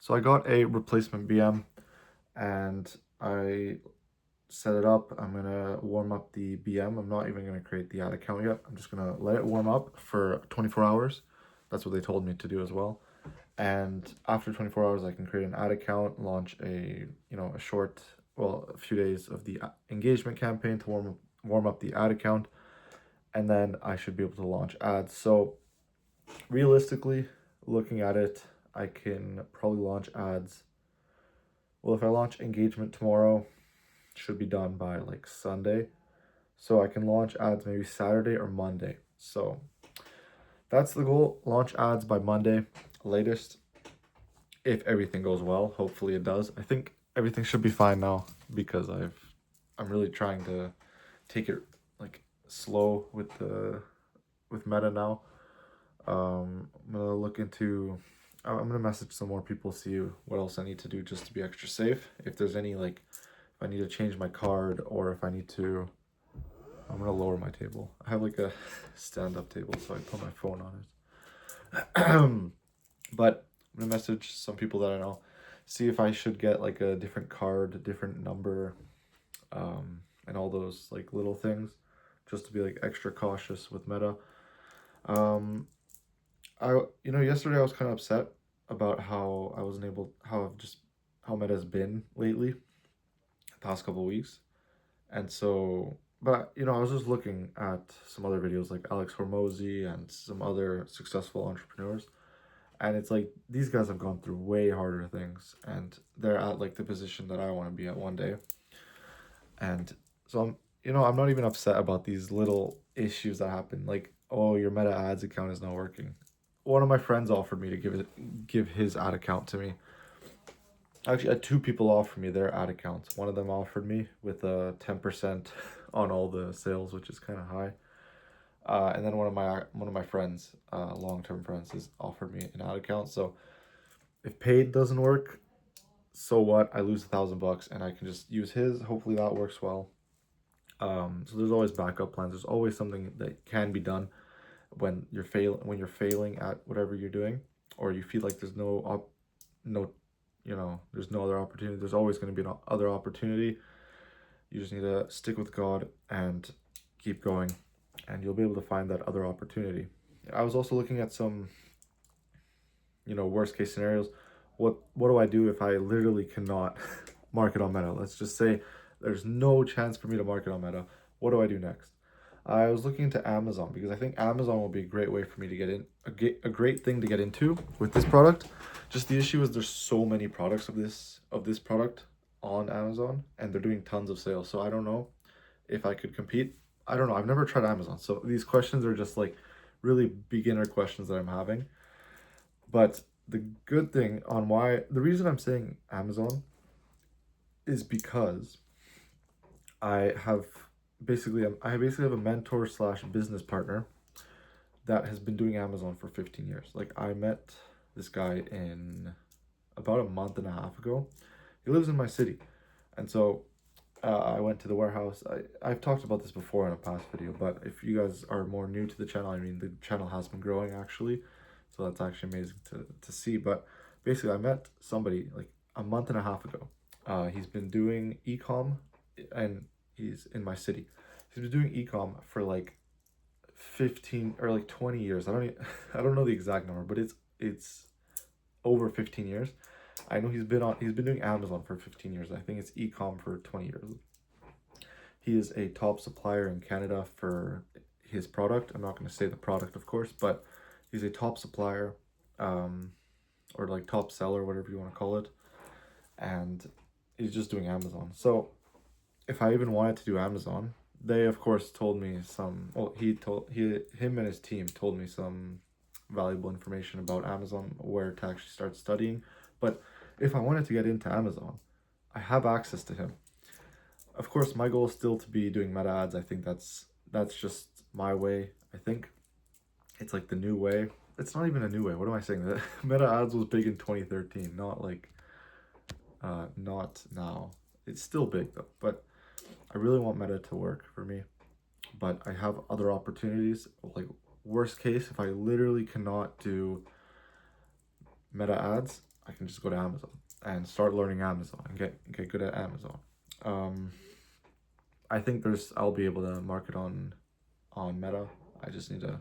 So I got a replacement BM and I set it up. I'm gonna warm up the BM. I'm not even gonna create the ad account yet. I'm just gonna let it warm up for 24 hours. That's what they told me to do as well. And after 24 hours, I can create an ad account, launch a short, well, a few days of the engagement campaign to warm up the ad account, and then I should be able to launch ads. So realistically, looking at it, I can probably launch ads. Well, if I launch engagement tomorrow, it should be done by like Sunday. So I can launch ads maybe Saturday or Monday. So that's the goal. Launch ads by Monday latest. If everything goes well, hopefully it does. I think everything should be fine now because I'm really trying to take it like slow with Meta now. I'm gonna look into. I'm gonna message some more people, see what else I need to do just to be extra safe. If there's any like, if I need to change my card or if I need to, I'm gonna lower my table. I have like a stand-up table, so I put my phone on it. But I'm gonna message some people that I know, see if I should get like a different card, a different number, and all those like little things, just to be like extra cautious with Meta. Um, Yesterday I was kind of upset about how I wasn't able, how Meta's been lately, the past couple of weeks, and so, but I was just looking at some other videos like Alex Hormozy and some other successful entrepreneurs, and it's like these guys have gone through way harder things, and they're at like the position that I want to be at one day, and so I'm not even upset about these little issues that happen, like, oh, your Meta ads account is not working. One of my friends offered me to give his ad account to me. Actually, I had two people offer me their ad accounts. One of them offered me with a 10% on all the sales, which is kind of high. And then one of my friends, long-term friends, has offered me an ad account. So if paid doesn't work, so what? I lose $1,000 and I can just use his. Hopefully that works well. So there's always backup plans. There's always something that can be done when you're failing at whatever you're doing, or you feel like there's no there's no other opportunity. There's always going to be an other opportunity. You just need to stick with God and keep going, and you'll be able to find that other opportunity. I was also looking at some worst case scenarios. What do I do if I literally cannot market on Meta? Let's just say there's no chance for me to market on Meta. What do I do next? I was looking into Amazon because I think Amazon will be a great way for me to get in, a great thing to get into with this product. Just the issue is there's so many products of this product on Amazon, and they're doing tons of sales. So I don't know if I could compete. I don't know. I've never tried Amazon. So these questions are just like really beginner questions that I'm having. But the good thing on the reason I'm saying Amazon is because I have I basically have a mentor slash business partner that has been doing Amazon for 15 years. Like, I met this guy in about a month and a half ago. He lives in my city, and so I went to the warehouse. I've talked about this before in a past video, but if you guys are more new to the channel, I mean, the channel has been growing actually, so that's actually amazing to see. But basically, I met somebody like a month and a half ago. He's been doing ecom, and he's in my city. He's been doing ecom for like 15 or like 20 years. I don't know the exact number, but it's over 15 years. I know he's been doing Amazon for 15 years. I think it's ecom for 20 years. He is a top supplier in Canada for his product. I'm not going to say the product, of course, but he's a top supplier, or like top seller, whatever you want to call it. And he's just doing Amazon. So if I even wanted to do Amazon, they of course told me him and his team told me some valuable information about Amazon, where to actually start studying. But if I wanted to get into Amazon, I have access to him. Of course, my goal is still to be doing Meta ads. I think that's just my way. I think it's like the new way. It's not even a new way. What am I saying? That Meta ads was big in 2013, not like not now. It's still big though, but I really want Meta to work for me. But I have other opportunities. Like, worst case, if I literally cannot do Meta ads, I can just go to Amazon and start learning Amazon and get good at Amazon. I think I'll be able to market on Meta. I just need to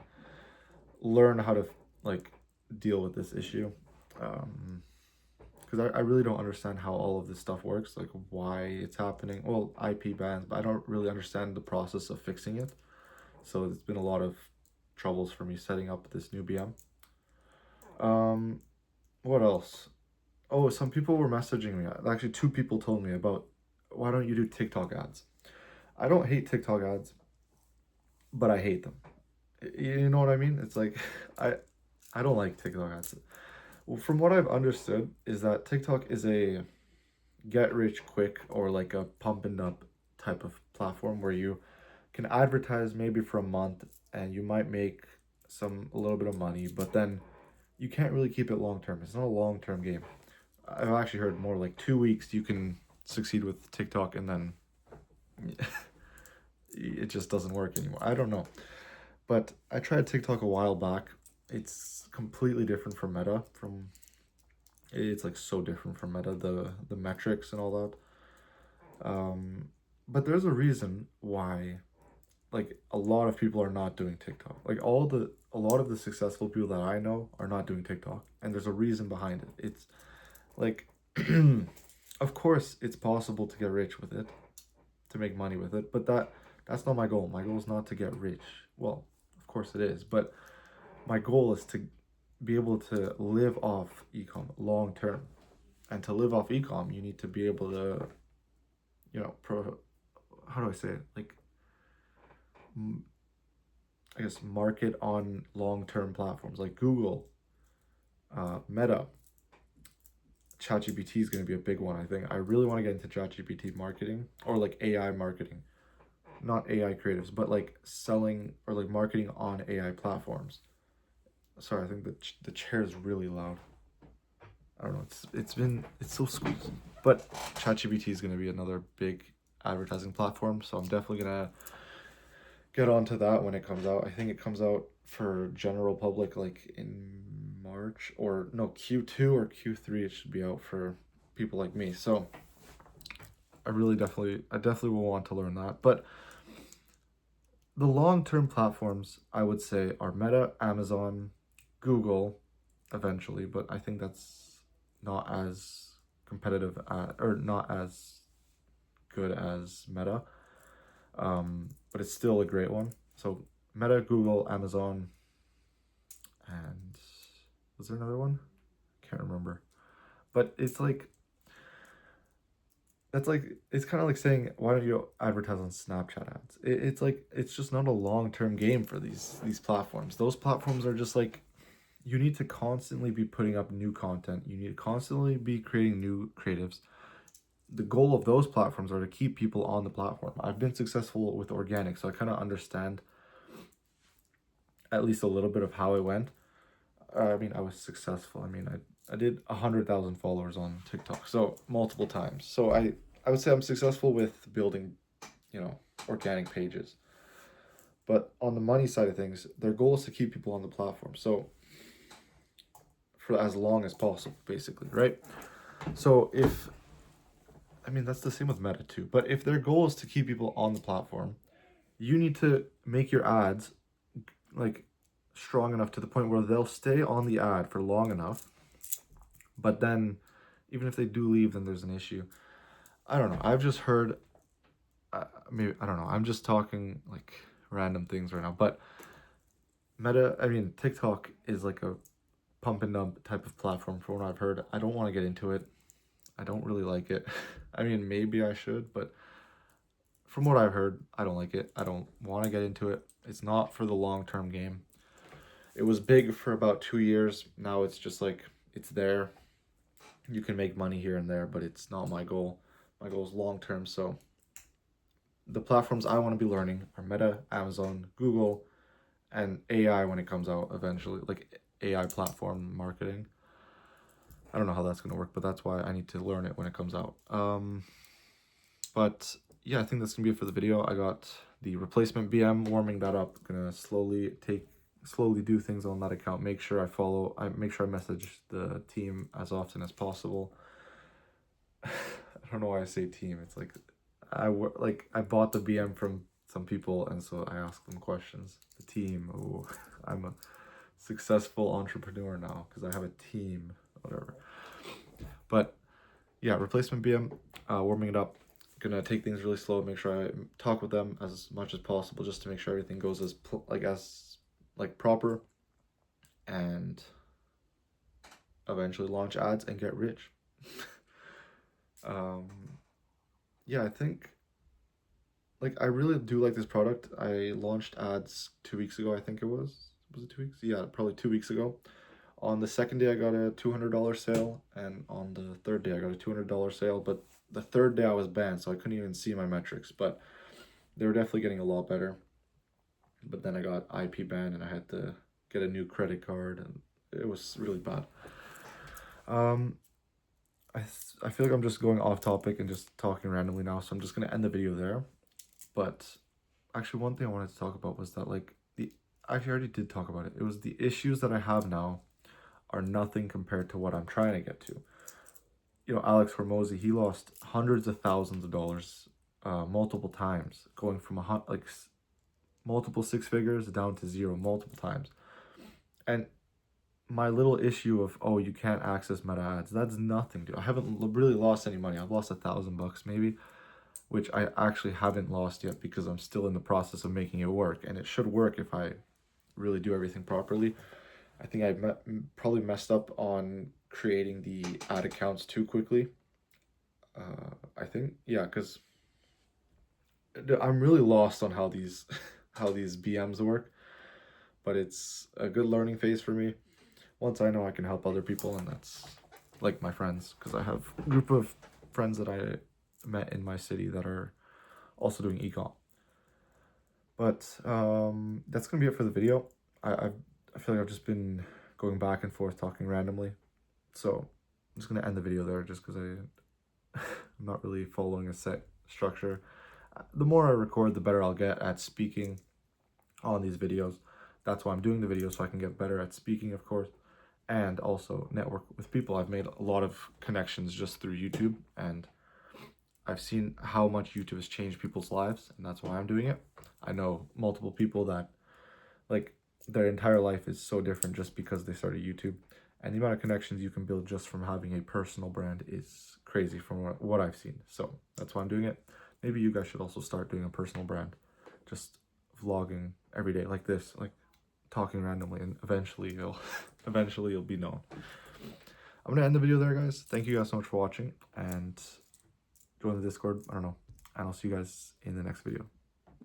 learn how to like deal with this issue. Because I really don't understand how all of this stuff works, like why it's happening. Well, IP bans, but I don't really understand the process of fixing it. So it's been a lot of troubles for me setting up this new BM. What else? Oh, some people were messaging me. Actually, 2 people told me about, why don't you do TikTok ads? I don't hate TikTok ads, but I hate them. You know what I mean? It's like, I don't like TikTok ads. Well, from what I've understood is that TikTok is a get rich quick, or like a pump and dump type of platform where you can advertise maybe for a month and you might make a little bit of money, but then you can't really keep it long term. It's not a long term game. I've actually heard more like 2 weeks you can succeed with TikTok, and then it just doesn't work anymore. I don't know. But I tried TikTok a while back. It's completely different from Meta. It's like so different from Meta, the metrics and all that. But there's a reason why like a lot of people are not doing TikTok. Like a lot of the successful people that I know are not doing TikTok, and there's a reason behind it. It's like of course it's possible to get rich with it, to make money with it, but that's not my goal. My goal is not to get rich. Well, of course it is, but my goal is to be able to live off ecom long term. And to live off ecom, you need to be able to, how do I say it? Like, I guess market on long-term platforms like Google, Meta. ChatGPT is going to be a big one, I think. I really want to get into ChatGPT marketing, or like AI marketing. Not AI creatives, but like selling or like marketing on AI platforms. Sorry, I think the chair is really loud. I don't know. It's so squeaky. But ChatGPT is going to be another big advertising platform, so I'm definitely gonna get onto that when it comes out. I think it comes out for general public like in March, or no, Q2 or Q3. It should be out for people like me. So I definitely will want to learn that. But the long-term platforms, I would say, are Meta, Amazon, Google, eventually, but I think that's not as competitive or not as good as Meta. But it's still a great one. So Meta, Google, Amazon, and was there another one? Can't remember. But it's like, it's kind of like saying, why don't you advertise on Snapchat ads? It's like, it's just not a long-term game for these platforms. Those platforms are just like, you need to constantly be putting up new content. You need to constantly be creating new creatives. The goal of those platforms are to keep people on the platform. I've been successful with organic, so I kind of understand at least a little bit of how it went. I mean, I was successful. I mean, I did 100,000 followers on TikTok, so multiple times. So I would say I'm successful with building, organic pages. But on the money side of things, their goal is to keep people on the platform. So for as long as possible, basically, right? So that's the same with Meta too. But if their goal is to keep people on the platform, you need to make your ads like strong enough to the point where they'll stay on the ad for long enough. But then even if they do leave, then there's an issue. I don't know. I've just heard, maybe, I don't know. I'm just talking like random things right now. But TikTok is like a pump and dump type of platform from what I've heard. I don't want to get into it. I don't really like it. Maybe I should, but from what I've heard, I don't like it. I don't want to get into it. It's not for the long-term game. It was big for about 2 years. Now it's just like, it's there. You can make money here and there, but it's not my goal. My goal is long-term. So the platforms I want to be learning are Meta, Amazon, Google, and AI when it comes out eventually, like AI platform marketing. I don't know how that's going to work, but that's why I need to learn it when it comes out. But yeah, I think that's going to be it for the video. I got the replacement BM, warming that up. Going to slowly take slowly do things on that account. Make sure I make sure I message the team as often as possible. I don't know why I say team. It's like I bought the BM from some people, and so I ask them questions. The team. Oh, I'm a successful entrepreneur now because I have a team. Whatever. But yeah, replacement BM. Warming it up. Gonna take things really slow. Make sure I talk with them as much as possible, just to make sure everything goes as proper, and eventually launch ads and get rich. Yeah, I think I really do like this product. I launched ads 2 weeks ago. I think it was it 2 weeks? Yeah, probably 2 weeks ago. On the second day I got a $200 sale, and on the third day I got a $200 sale, but the third day I was banned, so I couldn't even see my metrics, but they were definitely getting a lot better. But then I got IP banned and I had to get a new credit card, and it was really bad. I feel like I'm just going off topic and just talking randomly now, so I'm just gonna end the video there. But actually, one thing I wanted to talk about was that actually I already did talk about it. It was the issues that I have now are nothing compared to what I'm trying to get to. You know, Alex Hormozy, he lost hundreds of thousands of dollars multiple times, going from multiple six figures down to zero multiple times. And my little issue of, oh, you can't access meta ads, that's nothing, dude. I haven't really lost any money. I've lost $1,000 maybe, which I actually haven't lost yet because I'm still in the process of making it work, and it should work if I really do everything properly. I think I probably messed up on creating the ad accounts too quickly. I think, yeah, because I'm really lost on how these how these BMs work, but it's a good learning phase for me. Once I know, I can help other people, and that's like my friends, because I have a group of friends that I met in my city that are also doing ecom. But that's gonna be it for the video. I feel like I've just been going back and forth talking randomly, so I'm just gonna end the video there just because I'm not really following a set structure. The more I record, the better I'll get at speaking on these videos. That's why I'm doing the videos, so I can get better at speaking, of course, and also network with people. I've made a lot of connections just through YouTube, and I've seen how much YouTube has changed people's lives, and that's why I'm doing it. I know multiple people that their entire life is so different just because they started YouTube, and the amount of connections you can build just from having a personal brand is crazy from what I've seen. So that's why I'm doing it. Maybe you guys should also start doing a personal brand, just vlogging every day like this, talking randomly, and eventually you'll be known. I'm gonna end the video there, guys. Thank you guys so much for watching, and join the Discord. I don't know, and I'll see you guys in the next video.